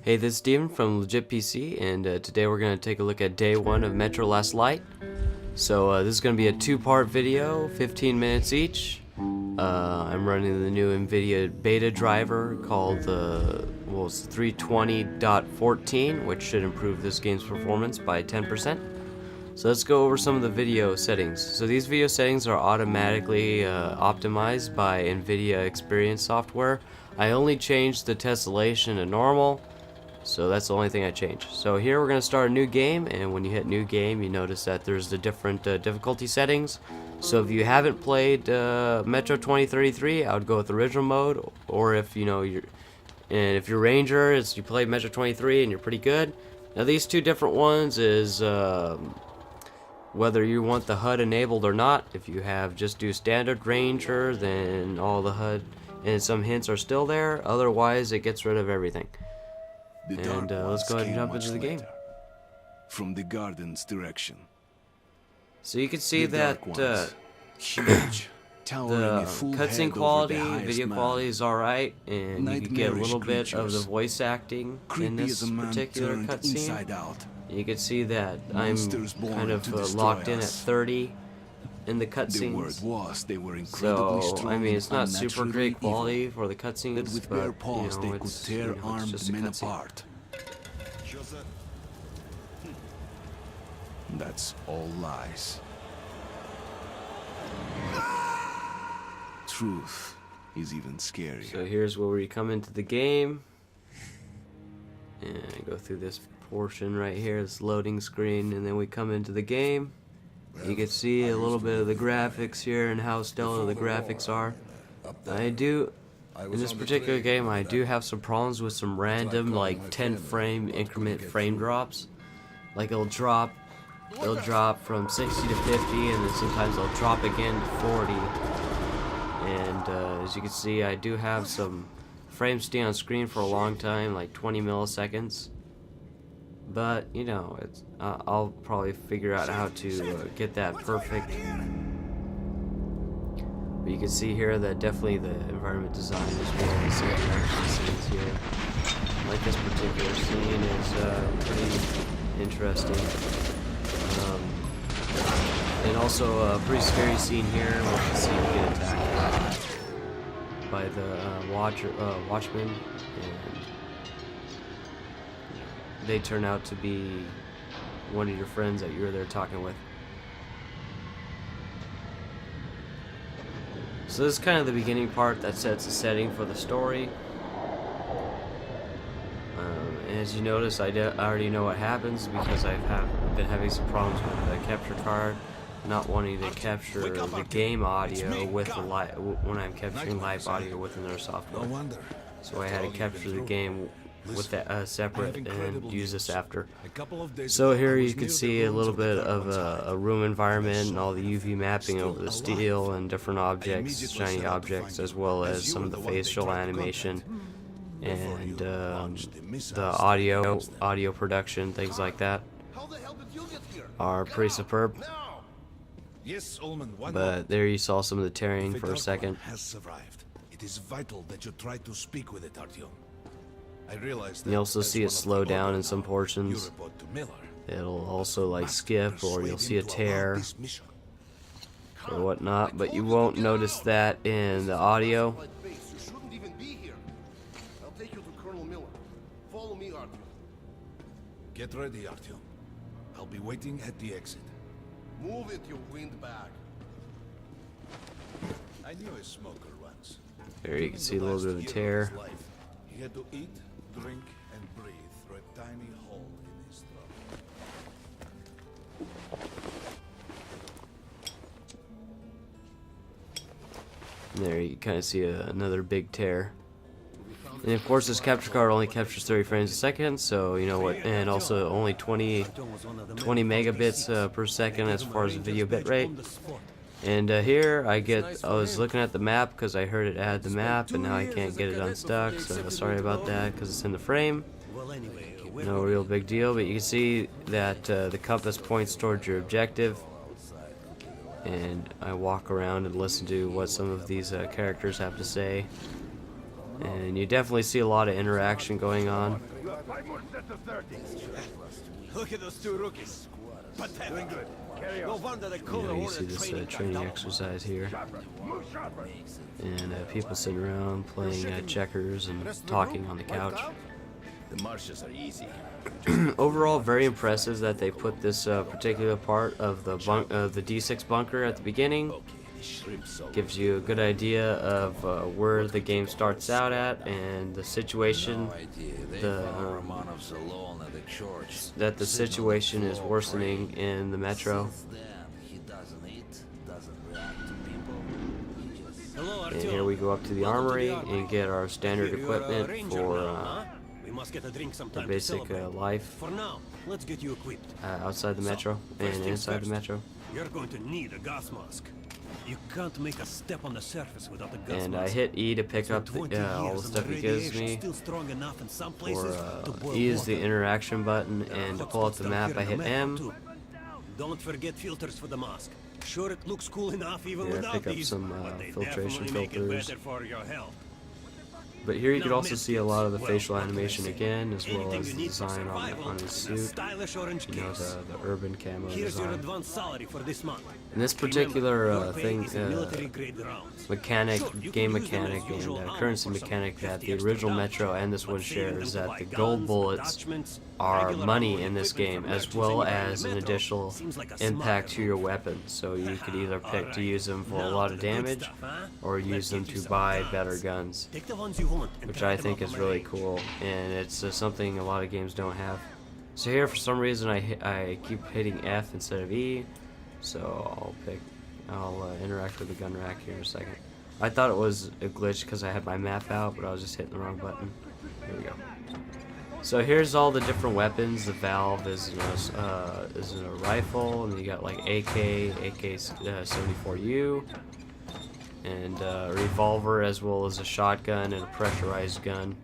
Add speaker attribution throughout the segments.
Speaker 1: Hey, this is Steven from Legit PC, and today we're going to take a look at day 1 of Metro Last Light. So this is going to be a 2-part video, 15 minutes each. I'm running the new NVIDIA beta driver called it's 320.14, which should improve this game's performance by 10%. So let's go over some of the video settings. So these video settings are automatically optimized by NVIDIA Experience software. I only changed the tessellation to normal. So that's the only thing I changed. So here we're going to start a new game, and when you hit new game, you notice that there's the different difficulty settings. So if you haven't played Metro 2033, I would go with original mode, or if if you're Ranger, you play Metro 23 and you're pretty good. Now these two different ones is whether you want the HUD enabled or not. If you have just do standard Ranger, then all the HUD and some hints are still there. Otherwise, it gets rid of everything. And let's go ahead and jump into the game.
Speaker 2: From the garden's direction.
Speaker 1: So you can see that
Speaker 2: huge,
Speaker 1: the cutscene quality, video quality is alright, and you can get a little bit of the voice acting in this particular cutscene. You can see that I'm kind of locked in at 30 in the cutscenes. So I mean, it's not super great quality for the cutscenes, but it's just a cutscene.
Speaker 2: That's all lies. Truth is even scarier.
Speaker 1: So here's where we come into the game and go through this portion right here, this loading screen, and then we come into the game. You can see a little bit of the graphics here and how stellar the graphics are. In this particular game, I do have some problems with some random, like 10 frame increment frame drops. Like they'll drop from 60 to 50, and then sometimes they'll drop again to 40. And as you can see, I do have some frames stay on screen for a long time, like 20 milliseconds. But I'll probably figure out how to get that perfect. But you can see here that definitely the environment design is really some scenes here. Like this particular scene is pretty interesting. And also a pretty scary scene here where you can see you get attacked by the watchmen, and they turn out to be one of your friends that you were there talking with. So this is kind of the beginning part that sets the setting for the story. And as you notice, I already know what happens because I've been having some problems with the capture card not wanting to capture the game audio with the when I'm capturing live audio within their software. So I had to capture the game with that separate and use this after. So here you can see a little bit of a room environment and all the UV mapping over the steel and different objects, shiny objects, as well as some of the facial animation and the audio production, things like that are pretty superb. But there you saw some of the tearing for a second.
Speaker 3: It is vital that you try to speak with it, Artyom.
Speaker 1: You also see it slow down in some portions. It'll also like skip, or you'll see a tear or whatnot, but you won't notice that in the audio.
Speaker 3: Get ready, Artyom. I'll be waiting at the exit.
Speaker 4: Move it, you windbag.
Speaker 3: I knew a smoker once.
Speaker 1: There you can see a little bit of a tear.
Speaker 3: He had to eat, drink, and breathe through a tiny hole in his throat.
Speaker 1: There you kind of see another big tear. And of course this capture card only captures 30 frames a second, so you know what, and also only 20 megabits per second as far as the video bit rate. And here I was looking at the map because I heard it add the map, and now I can't get it unstuck, so sorry about that because it's in the frame. No real big deal, but you can see that the compass points towards your objective, and I walk around and listen to what some of these characters have to say. And you definitely see a lot of interaction going on.
Speaker 5: Look at those two rookies. Pathetic. No wonder the
Speaker 1: You
Speaker 5: Cold
Speaker 1: know, you
Speaker 5: War
Speaker 1: see this
Speaker 5: training
Speaker 1: training
Speaker 5: got
Speaker 1: exercise here, and people sitting around playing checkers and talking on the couch.
Speaker 4: The marshes are easy.
Speaker 1: Overall, very impressive that they put this particular part of the D6 bunker at the beginning. Gives you a good idea of where the game starts out at and the situation. That the situation is worsening in the metro. And here we go up to the armory and get our standard equipment for the basic life
Speaker 5: For now, let's get you equipped.
Speaker 1: outside the metro and inside the metro.
Speaker 5: You're going to need a gas mask. You can't make a step on the surface without a gas
Speaker 1: And
Speaker 5: mask.
Speaker 1: I hit E to pick up all the stuff he gives me. E is the interaction button, and to pull up the map I hit M.
Speaker 5: Don't forget filters for the mask. Sure, it looks cool enough even
Speaker 1: Here I
Speaker 5: without
Speaker 1: pick up
Speaker 5: these,
Speaker 1: some
Speaker 5: but they
Speaker 1: filtration
Speaker 5: definitely make it
Speaker 1: filters.
Speaker 5: better for your health.
Speaker 1: But here you could
Speaker 5: Now,
Speaker 1: also see a lot of the
Speaker 5: well,
Speaker 1: facial
Speaker 5: what can I
Speaker 1: animation
Speaker 5: say?
Speaker 1: again, as well
Speaker 5: Anything
Speaker 1: as
Speaker 5: you
Speaker 1: the
Speaker 5: need for
Speaker 1: design
Speaker 5: survival
Speaker 1: on his
Speaker 5: in a
Speaker 1: suit.
Speaker 5: stylish orange
Speaker 1: You know,
Speaker 5: case.
Speaker 1: the urban camo
Speaker 5: Here's your
Speaker 1: design.
Speaker 5: advance salary for this month.
Speaker 1: And this
Speaker 5: Remember,
Speaker 1: particular
Speaker 5: your pay
Speaker 1: thing,
Speaker 5: is in military-grade rounds.
Speaker 1: mechanic,
Speaker 5: Sure, you
Speaker 1: game
Speaker 5: can use them as
Speaker 1: mechanic,
Speaker 5: usual
Speaker 1: and
Speaker 5: ammo
Speaker 1: currency
Speaker 5: for some
Speaker 1: mechanic that
Speaker 5: hefty
Speaker 1: the
Speaker 5: extra
Speaker 1: original
Speaker 5: damage,
Speaker 1: Metro and this
Speaker 5: but
Speaker 1: one
Speaker 5: saving
Speaker 1: share
Speaker 5: them
Speaker 1: is
Speaker 5: to
Speaker 1: that
Speaker 5: buy
Speaker 1: the
Speaker 5: guns,
Speaker 1: gold bullets
Speaker 5: attachments,
Speaker 1: are
Speaker 5: regular
Speaker 1: money
Speaker 5: armor
Speaker 1: in this
Speaker 5: equipment
Speaker 1: game,
Speaker 5: for
Speaker 1: as
Speaker 5: merchants
Speaker 1: well
Speaker 5: anywhere in
Speaker 1: as
Speaker 5: the
Speaker 1: an
Speaker 5: metro.
Speaker 1: additional
Speaker 5: Seems like a
Speaker 1: impact
Speaker 5: smart
Speaker 1: to your weapon. So you could either pick to use them for a lot of damage, or use them to buy better guns,
Speaker 5: Take the ones you want and
Speaker 1: which
Speaker 5: pack
Speaker 1: I
Speaker 5: them
Speaker 1: think
Speaker 5: up
Speaker 1: is
Speaker 5: on my
Speaker 1: really
Speaker 5: range.
Speaker 1: cool, and it's something a lot of games don't have. So here, for some reason, I keep hitting F instead of E, so I'll interact with the gun rack here in a second. I thought it was a glitch because I had my map out, but I was just hitting the wrong button. Here we go. So here's all the different weapons. The Valve is, you know, is a rifle, and you got like AK-74U, and a revolver, as well as a shotgun and a pressurized gun.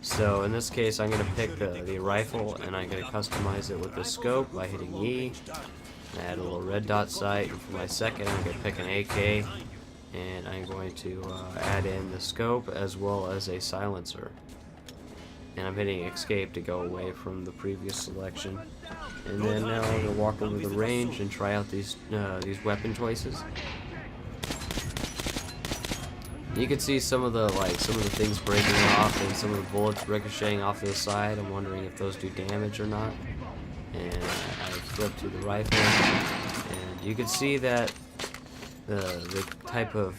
Speaker 1: So in this case, I'm going to pick the rifle, and I'm going to customize it with the scope by hitting E. I add a little red dot sight, and for my second, I'm going to pick an AK, and I'm going to add in the scope as well as a silencer. And I'm hitting escape to go away from the previous selection. And then now I'm going to walk over the range and try out these weapon choices. You can see some of the things breaking off and some of the bullets ricocheting off to the side. I'm wondering if those do damage or not. And I flip to the rifle, and you can see that the type of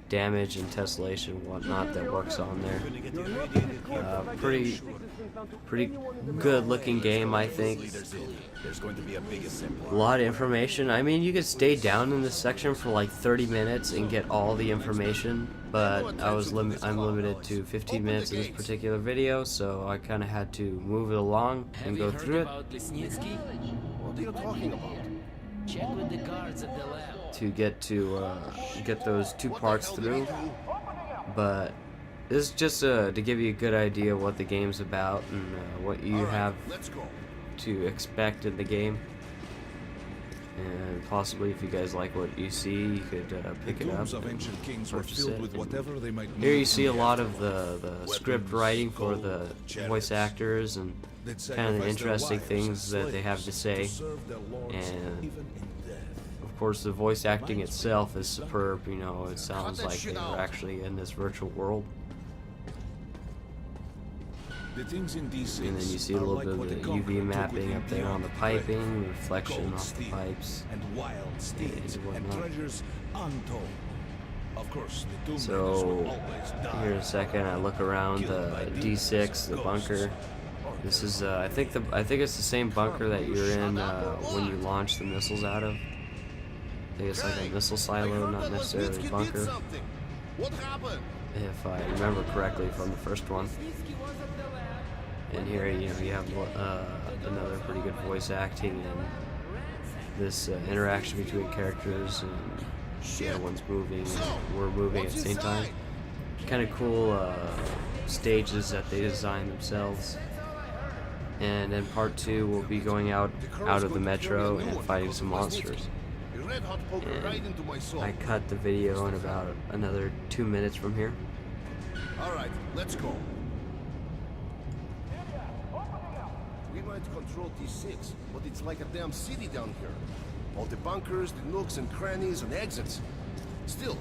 Speaker 1: damage and tessellation and whatnot that works on there. Pretty good looking game, I think.
Speaker 4: There's going to be a big assembly.
Speaker 1: A lot of information. I mean, you could stay down in this section for like 30 minutes and get all the information, but I'm limited to 15 minutes in this particular video, so I kind of had to move it along and go through it
Speaker 4: What are you talking about?
Speaker 6: Check with the guards at the lab.
Speaker 1: to get those two parts through. But this is just to give you a good idea what the game's about and what you have
Speaker 4: Let's go.
Speaker 1: to expect in the game. And possibly, if you guys like what you see, you could pick it up.
Speaker 3: Tombs of ancient kings were
Speaker 1: purchase
Speaker 3: filled
Speaker 1: it.
Speaker 3: with whatever they might
Speaker 1: Here you
Speaker 3: need
Speaker 1: see a
Speaker 3: from
Speaker 1: lot
Speaker 3: the
Speaker 1: of the script writing for the voice actors and
Speaker 3: They'd
Speaker 1: kind of the
Speaker 3: sacrifice their
Speaker 1: interesting
Speaker 3: wives
Speaker 1: things
Speaker 3: as
Speaker 1: that they have to say.
Speaker 3: slaves serve their lords
Speaker 1: And
Speaker 3: even in death.
Speaker 1: of course, the voice acting itself is superb. You know, it sounds like they were actually in this virtual world.
Speaker 3: The things in D6
Speaker 1: And then you see a
Speaker 3: are
Speaker 1: little
Speaker 3: like
Speaker 1: bit
Speaker 3: what
Speaker 1: of
Speaker 3: the
Speaker 1: the
Speaker 3: conqueror
Speaker 1: UV
Speaker 3: took
Speaker 1: mapping
Speaker 3: with
Speaker 1: up
Speaker 3: him
Speaker 1: there on
Speaker 3: beyond
Speaker 1: the
Speaker 3: the
Speaker 1: piping,
Speaker 3: grave.
Speaker 1: reflection
Speaker 3: Gold,
Speaker 1: off the
Speaker 3: steel,
Speaker 1: pipes.
Speaker 3: and wild steeds
Speaker 1: and
Speaker 3: and
Speaker 1: whatnot.
Speaker 3: treasures untold. Of course, the tomb raiders
Speaker 1: So
Speaker 3: will always die.
Speaker 1: here in a second, I look around the D6, the bunker. This is I think it's the same bunker that you're in when you launch the missiles out of. I think it's like a missile silo, not necessarily a bunker,
Speaker 4: What happened?
Speaker 1: if I remember correctly from the first one. And here, you know, you have another pretty good voice acting and this interaction between characters, and everyone's moving and we're moving at the same time. Kind of cool stages that they designed themselves. And then part 2 will be going out of the metro and fighting some monsters.
Speaker 4: A red hot poker
Speaker 1: And
Speaker 4: right into my soul.
Speaker 1: I cut the video in about another 2 minutes from here.
Speaker 4: All right, let's go. might control T6, but it's like a damn city down here. All the bunkers, the nooks and crannies and exits. Still,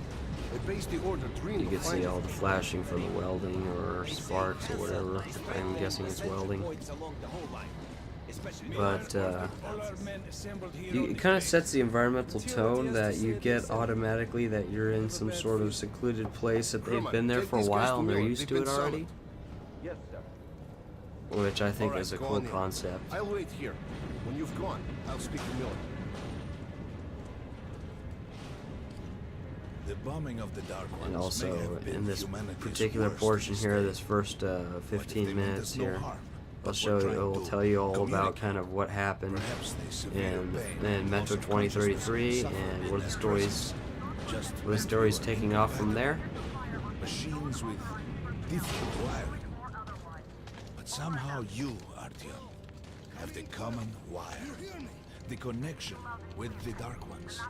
Speaker 4: they base the order dream
Speaker 1: You
Speaker 4: of
Speaker 1: can see
Speaker 4: finding
Speaker 1: all the flashing from the welding or sparks or whatever. I'm guessing it's welding. But it kind of sets the environmental tone that you get automatically that you're in some sort of secluded place that they've been there for a while and they're used to it already. Which I think is a cool concept.
Speaker 4: I'll wait here. When you've gone, I'll speak to Miller.
Speaker 3: The bombing of the Dark Ones
Speaker 1: And
Speaker 3: may
Speaker 1: also
Speaker 3: have been
Speaker 1: in this
Speaker 3: humanity's
Speaker 1: particular
Speaker 3: worst
Speaker 1: portion here,
Speaker 3: mistake,
Speaker 1: this first
Speaker 3: but
Speaker 1: 15
Speaker 3: they meant
Speaker 1: minutes
Speaker 3: us no
Speaker 1: here,
Speaker 3: harm.
Speaker 1: I'll
Speaker 3: But
Speaker 1: show
Speaker 3: we're
Speaker 1: you,
Speaker 3: trying
Speaker 1: it will
Speaker 3: to
Speaker 1: tell you all about
Speaker 3: communicate.
Speaker 1: kind of what happened
Speaker 3: Perhaps they severe
Speaker 1: in
Speaker 3: pain,
Speaker 1: Metro
Speaker 3: loss of
Speaker 1: 2033
Speaker 3: consciousness
Speaker 1: and
Speaker 3: suffered
Speaker 1: where
Speaker 3: in
Speaker 1: the
Speaker 3: that
Speaker 1: story's
Speaker 3: process. Just
Speaker 1: where the
Speaker 3: when
Speaker 1: story's
Speaker 3: we were
Speaker 1: taking
Speaker 3: in
Speaker 1: off from
Speaker 3: battle.
Speaker 1: there.
Speaker 3: Machines with different wiring. But somehow you, Artyom, have the common wire. The connection with the Dark Ones.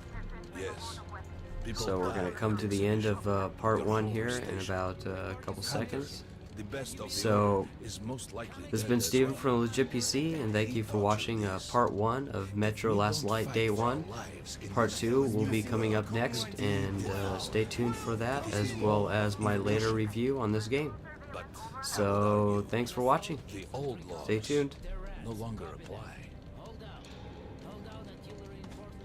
Speaker 3: Yes. People
Speaker 1: So we're
Speaker 3: die
Speaker 1: gonna come to the end of part
Speaker 3: Your
Speaker 1: 1
Speaker 3: whole
Speaker 1: here in
Speaker 3: station.
Speaker 1: about a couple seconds.
Speaker 3: The best of the
Speaker 1: So,
Speaker 3: order is most likely
Speaker 1: This has
Speaker 3: dead
Speaker 1: been
Speaker 3: as
Speaker 1: Steven
Speaker 3: well.
Speaker 1: from Legit PC, and thank you for watching part 1 of Metro Last Light Day 1. Part 2 will be coming up next, and stay tuned for that, as well as my later review on this game.
Speaker 3: But
Speaker 1: So, thanks for watching.
Speaker 3: the old laws
Speaker 1: Stay tuned.
Speaker 3: no longer apply.
Speaker 6: Hold out until the reinforcements